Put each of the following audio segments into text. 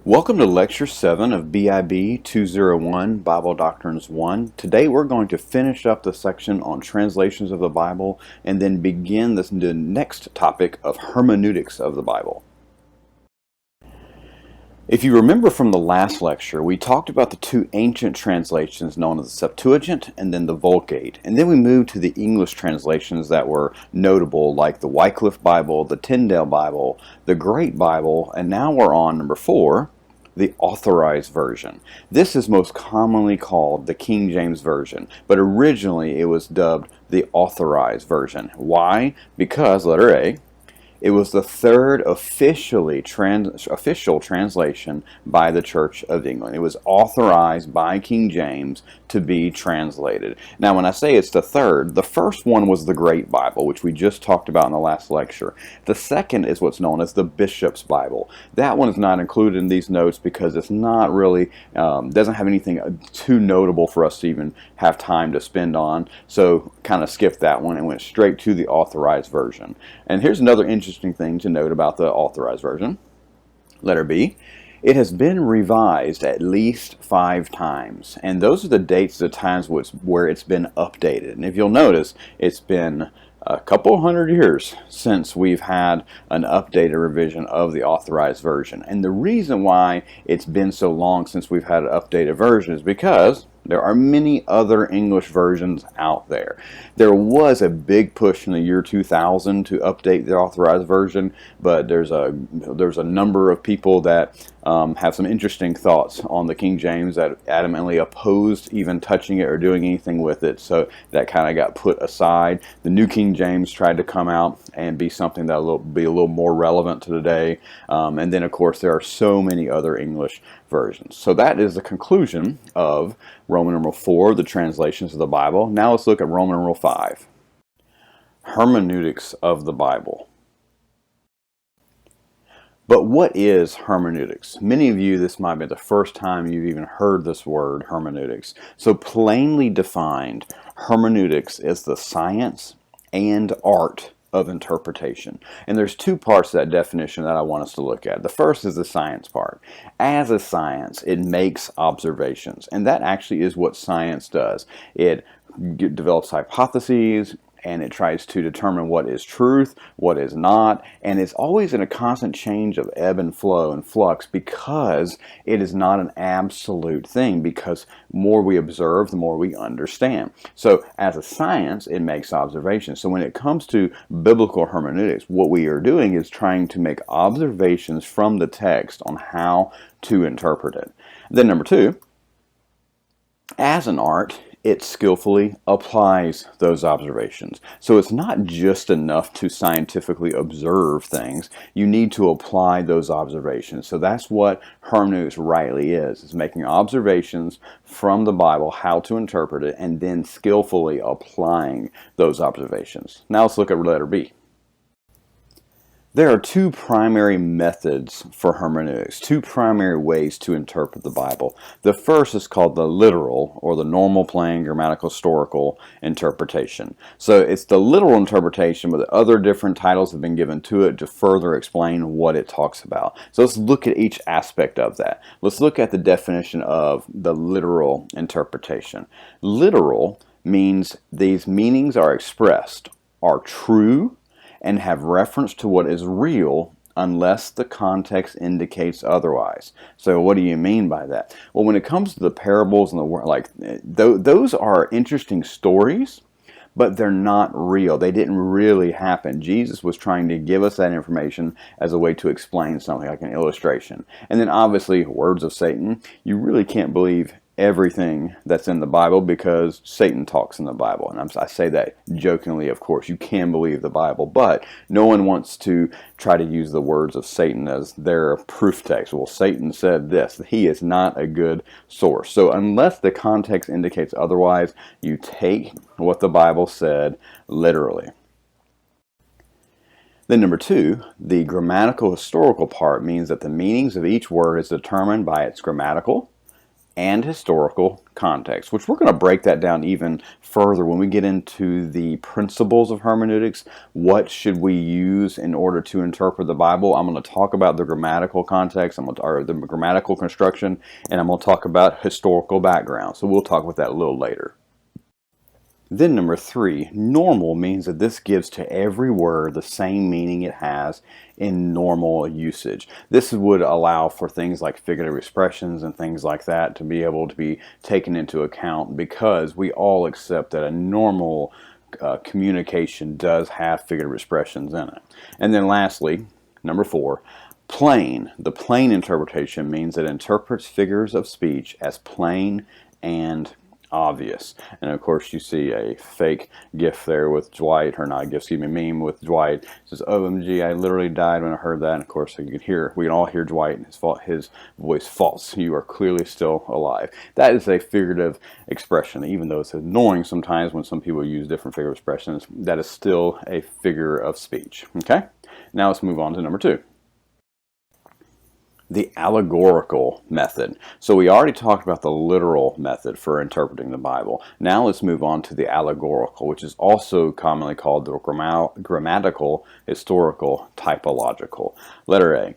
Welcome to Lecture 7 of BIB201, Bible Doctrines 1. Today we're going to finish up the section on translations of the Bible and then begin the next topic of hermeneutics of the Bible. If you remember from the last lecture, we talked about the two ancient translations known as the Septuagint and then the Vulgate. And then we moved to the English translations that were notable, like the Wycliffe Bible, the Tyndale Bible, the Great Bible, and now we're on number 4, the Authorized version. This is most commonly called the King James Version, but originally it was dubbed the Authorized version. Why? Because, letter A, it was the third official translation by the Church of England. It was authorized by King James to be translated. Now, when I say it's the third, the first one was the Great Bible, which we just talked about in the last lecture. The second is what's known as the Bishop's Bible. That one is not included in these notes because it's not really, doesn't have anything too notable for us to even have time to spend on. So kind of skipped that one and went straight to the Authorized version. And here's another interesting thing to note about the Authorized version. Letter B, it has been revised at least 5 times, and those are the dates, the times where it's been updated. And if you'll notice, it's been a couple hundred years since we've had an updated revision of the Authorized version. And the reason why it's been so long since we've had an updated version is because there are many other English versions out there. There was a big push in the year 2000 to update the Authorized version, but there's a number of people that have some interesting thoughts on the King James that adamantly opposed even touching it or doing anything with it, so that kind of got put aside. The New King James tried to come out and be something that will be a little more relevant to today, and then of course there are so many other English versions. So that is the conclusion of Roman numeral 4, the translations of the Bible. Now let's look at Roman numeral 5, hermeneutics of the Bible. But what is hermeneutics? Many of you, this might be the first time you've even heard this word, hermeneutics. So plainly defined, hermeneutics is the science and art of interpretation. And there's 2 parts to that definition that I want us to look at. The first is the science part. As a science, it makes observations, and that actually is what science does. It develops hypotheses, and it tries to determine what is truth, what is not, and it's always in a constant change of ebb and flow and flux because it is not an absolute thing, because the more we observe, the more we understand. So as a science, it makes observations. So when it comes to biblical hermeneutics, what we are doing is trying to make observations from the text on how to interpret it. Then number 2, as an art, it skillfully applies those observations. So it's not just enough to scientifically observe things. You need to apply those observations. So that's what hermeneutics rightly is making observations from the Bible, how to interpret it, and then skillfully applying those observations. Now let's look at letter B. There are 2 primary methods for hermeneutics, 2 primary ways to interpret the Bible. The first is called the literal, or the normal, plain, grammatical, historical interpretation. So it's the literal interpretation, but the other different titles have been given to it to further explain what it talks about. So let's look at each aspect of that. Let's look at the definition of the literal interpretation. Literal means these meanings are expressed, are true, and have reference to what is real unless the context indicates otherwise. So what do you mean by that? Well, when it comes to the parables and those are interesting stories, but they're not real. They didn't really happen. Jesus was trying to give us that information as a way to explain something, like an illustration. And then obviously, words of Satan, you really can't believe everything that's in the Bible because Satan talks in the Bible. And I say that jokingly, of course. You can believe the Bible, but no one wants to try to use the words of Satan as their proof text. Well, Satan said this. He is not a good source. So unless the context indicates otherwise, you take what the Bible said literally. Then number 2, the grammatical historical part means that the meanings of each word is determined by its grammatical, and historical context, which we're going to break that down even further when we get into the principles of hermeneutics. What should we use in order to interpret the Bible? I'm going to talk about the grammatical context, or the grammatical construction, and I'm going to talk about historical background. So we'll talk about that a little later. Then number 3, normal means that this gives to every word the same meaning it has in normal usage. This would allow for things like figurative expressions and things like that to be able to be taken into account, because we all accept that a normal communication does have figurative expressions in it. And then lastly, number 4, plain. The plain interpretation means it interprets figures of speech as plain and obvious. And of course you see a fake gif there with Dwight, or not gif, excuse me, meme with Dwight. It says, OMG, I literally died when I heard that. And of course we can all hear Dwight and his voice false. You are clearly still alive. That is a figurative expression. Even though it's annoying sometimes when some people use different figurative expressions, that is still a figure of speech. Okay? Now let's move on to number 2. The allegorical method. So we already talked about the literal method for interpreting the Bible. Now let's move on to the allegorical, which is also commonly called the grammatical, historical, typological. Letter A.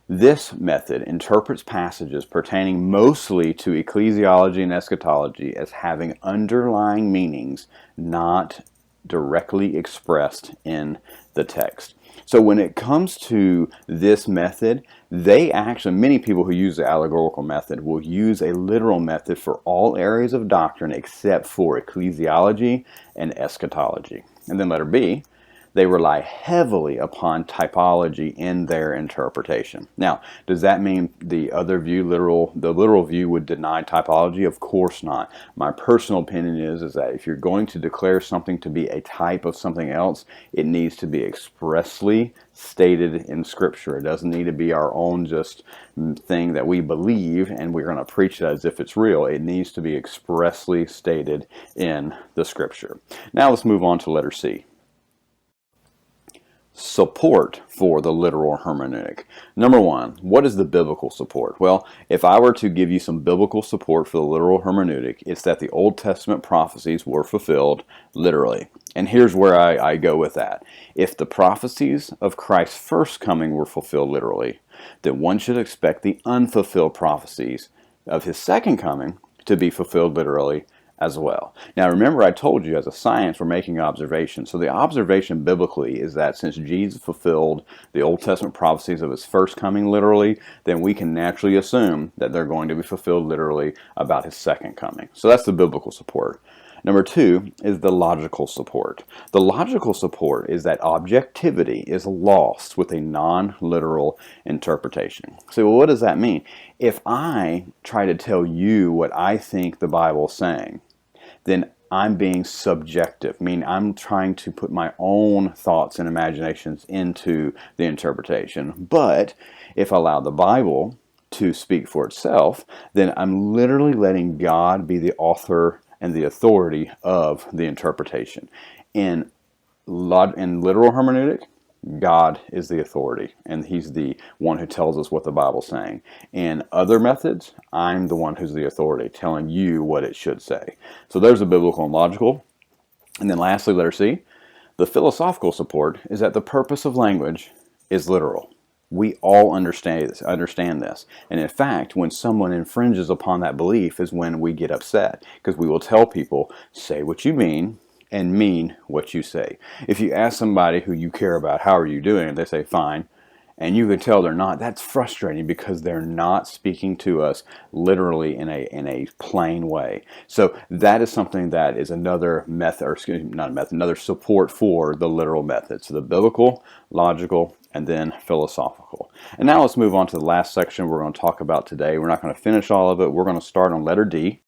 This method interprets passages pertaining mostly to ecclesiology and eschatology as having underlying meanings not directly expressed in the text. So when it comes to this method, many people who use the allegorical method will use a literal method for all areas of doctrine except for ecclesiology and eschatology. And then letter B, they rely heavily upon typology in their interpretation. Now, does that mean the literal view would deny typology? Of course not. My personal opinion is that if you're going to declare something to be a type of something else, it needs to be expressly stated in Scripture. It doesn't need to be our own just thing that we believe and we're going to preach it as if it's real. It needs to be expressly stated in the Scripture. Now let's move on to letter C. Support for the literal hermeneutic. Number 1, what is the biblical support? Well, if I were to give you some biblical support for the literal hermeneutic, it's that the Old Testament prophecies were fulfilled literally. And here's where I go with that. If the prophecies of Christ's first coming were fulfilled literally, then one should expect the unfulfilled prophecies of his second coming to be fulfilled literally as well. Now remember, I told you as a science we're making observations. So the observation biblically is that since Jesus fulfilled the Old Testament prophecies of his first coming literally, then we can naturally assume that they're going to be fulfilled literally about his second coming. So that's the biblical support. Number 2 is the logical support. The logical support is that objectivity is lost with a non-literal interpretation. So what does that mean? If I try to tell you what I think the Bible is saying, then I'm being subjective, meaning I'm trying to put my own thoughts and imaginations into the interpretation. But if I allow the Bible to speak for itself, then I'm literally letting God be the author and the authority of the interpretation. In literal hermeneutic, God is the authority, and he's the one who tells us what the Bible's saying. In other methods, I'm the one who's the authority, telling you what it should say. So there's the biblical and logical. And then lastly, letter C, the philosophical support is that the purpose of language is literal. We all understand this. And in fact, when someone infringes upon that belief is when we get upset, because we will tell people, say what you mean and mean what you say. If you ask somebody who you care about, how are you doing? And they say, fine. And you can tell they're not. That's frustrating because they're not speaking to us literally in a plain way. So that is something that is another method, or excuse me, not a method, another support for the literal method. So the biblical, logical, and then philosophical. And now let's move on to the last section we're going to talk about today. We're not going to finish all of it. We're going to start on letter D.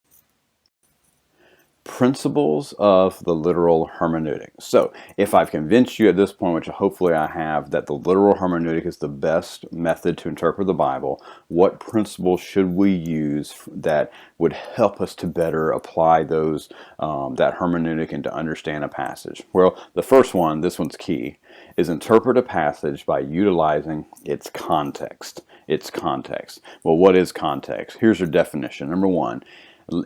Principles of the literal hermeneutic. So if I've convinced you at this point, which hopefully I have, that the literal hermeneutic is the best method to interpret the Bible, what principles should we use that would help us to better apply those that hermeneutic and to understand a passage? Well, the first one, this one's key, is interpret a passage by utilizing its context. Its context. Well, what is context? Here's your definition. Number one,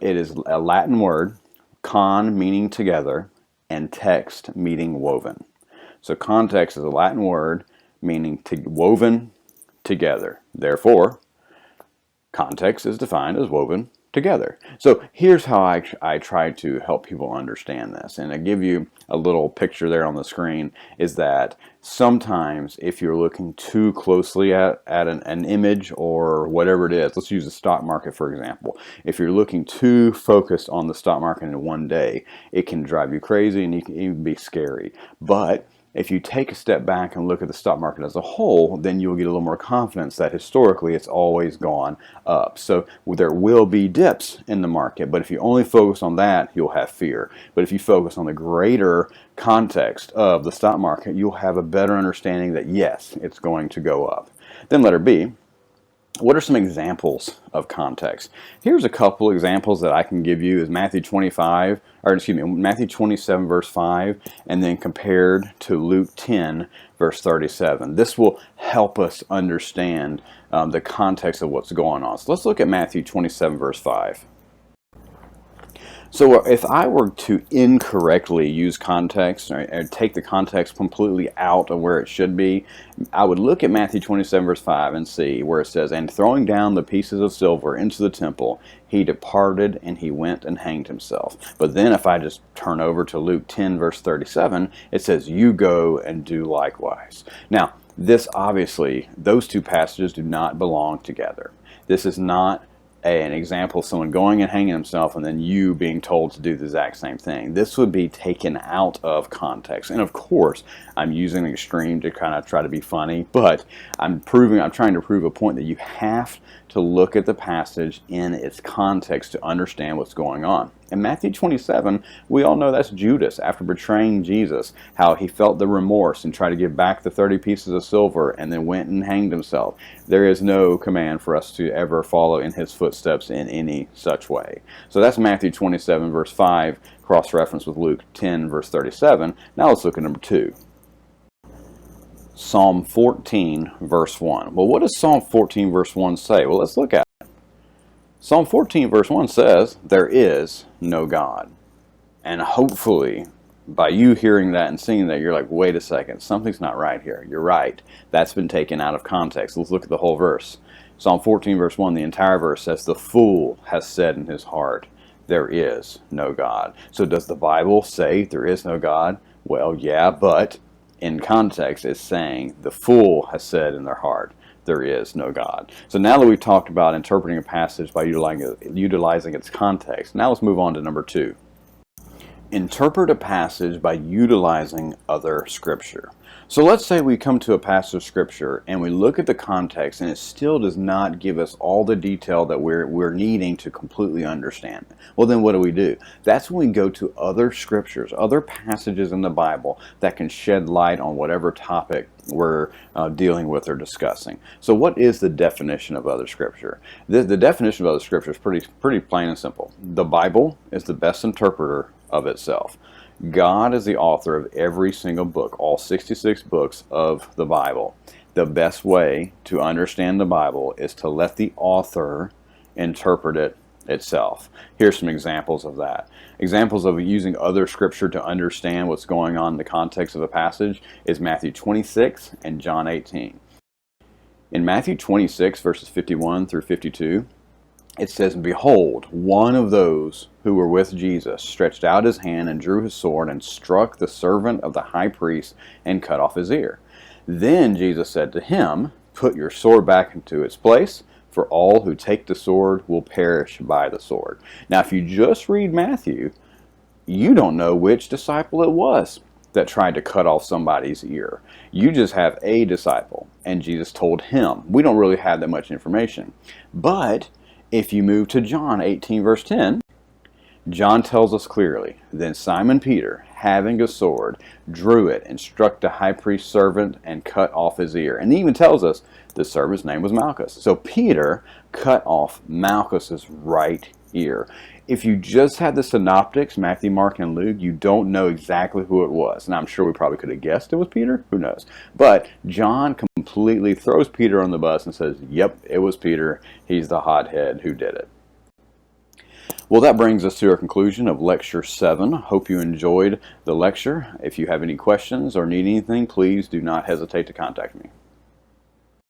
it is a Latin word, con meaning together, and text meaning woven. So context is a Latin word meaning woven together. Therefore, context is defined as woven together. So here's how I try to help people understand this, and I give you a little picture there on the screen, is that sometimes if you're looking too closely at an image or whatever it is, let's use the stock market for example. If you're looking too focused on the stock market in one day, it can drive you crazy and it can even be scary. But if you take a step back and look at the stock market as a whole, then you'll get a little more confidence that historically it's always gone up. So there will be dips in the market, but if you only focus on that, you'll have fear. But if you focus on the greater context of the stock market, you'll have a better understanding that yes, it's going to go up. Then letter B. What are some examples of context? Here's a couple examples that I can give you is Matthew 27 verse 5, and then compared to Luke 10 verse 37. This will help us understand the context of what's going on. So let's look at Matthew 27 verse 5. So if I were to incorrectly use context or take the context completely out of where it should be, I would look at Matthew 27 verse 5 and see where it says, "And throwing down the pieces of silver into the temple, he departed and he went and hanged himself." But then if I just turn over to Luke 10 verse 37, it says, "You go and do likewise." Now, this obviously, those two passages do not belong together. This is not an example of someone going and hanging himself and then you being told to do the exact same thing. This would be taken out of context. And of course, I'm using the extreme to kind of try to be funny, but I'm trying to prove a point that you have to look at the passage in its context to understand what's going on. In Matthew 27, we all know that's Judas after betraying Jesus, how he felt the remorse and tried to give back the 30 pieces of silver and then went and hanged himself. There is no command for us to ever follow in his footsteps in any such way. So that's Matthew 27 verse 5, cross-referenced with Luke 10 verse 37. Now let's look at number 2. Psalm 14 verse 1. Well, what does Psalm 14 verse 1 say? Well, let's look at it. Psalm 14 verse 1 says, "There is no God." And hopefully, by you hearing that and seeing that, you're like, wait a second, something's not right here. You're right. That's been taken out of context. Let's look at the whole verse. Psalm 14 verse 1, the entire verse says, "The fool has said in his heart, there is no God." So does the Bible say there is no God? Well, yeah, but in context, it's saying the fool has said in their heart, there is no God. So now that we've talked about interpreting a passage by utilizing its context, now let's move on to number 2. Interpret a passage by utilizing other scripture. So let's say we come to a passage of scripture and we look at the context and it still does not give us all the detail that we're needing to completely understand. Well, then what do? That's when we go to other scriptures, other passages in the Bible that can shed light on whatever topic we're dealing with or discussing. So what is the definition of other scripture? The definition of other scripture is pretty plain and simple. The Bible is the best interpreter of itself. God is the author of every single book, all 66 books of the Bible. The best way to understand the Bible is to let the author interpret it itself. Here's some examples of that. Examples of using other scripture to understand what's going on in the context of a passage is Matthew 26 and John 18. In Matthew 26, verses 51 through 52, it says, "Behold, one of those who were with Jesus stretched out his hand and drew his sword and struck the servant of the high priest and cut off his ear. Then Jesus said to him, 'Put your sword back into its place, for all who take the sword will perish by the sword.'" Now, if you just read Matthew, you don't know which disciple it was that tried to cut off somebody's ear. You just have a disciple, and Jesus told him. We don't really have that much information. But if you move to John 18 verse 10, John tells us clearly, then Simon Peter, having a sword, drew it and struck the high priest's servant and cut off his ear. And he even tells us the servant's name was Malchus. So Peter cut off Malchus's right ear. If you just had the synoptics, Matthew, Mark, and Luke, you don't know exactly who it was. And I'm sure we probably could have guessed it was Peter. Who knows? But John completely throws Peter on the bus and says, yep, it was Peter. He's the hothead who did it. Well, that brings us to our conclusion of Lecture 7. Hope you enjoyed the lecture. If you have any questions or need anything, please do not hesitate to contact me.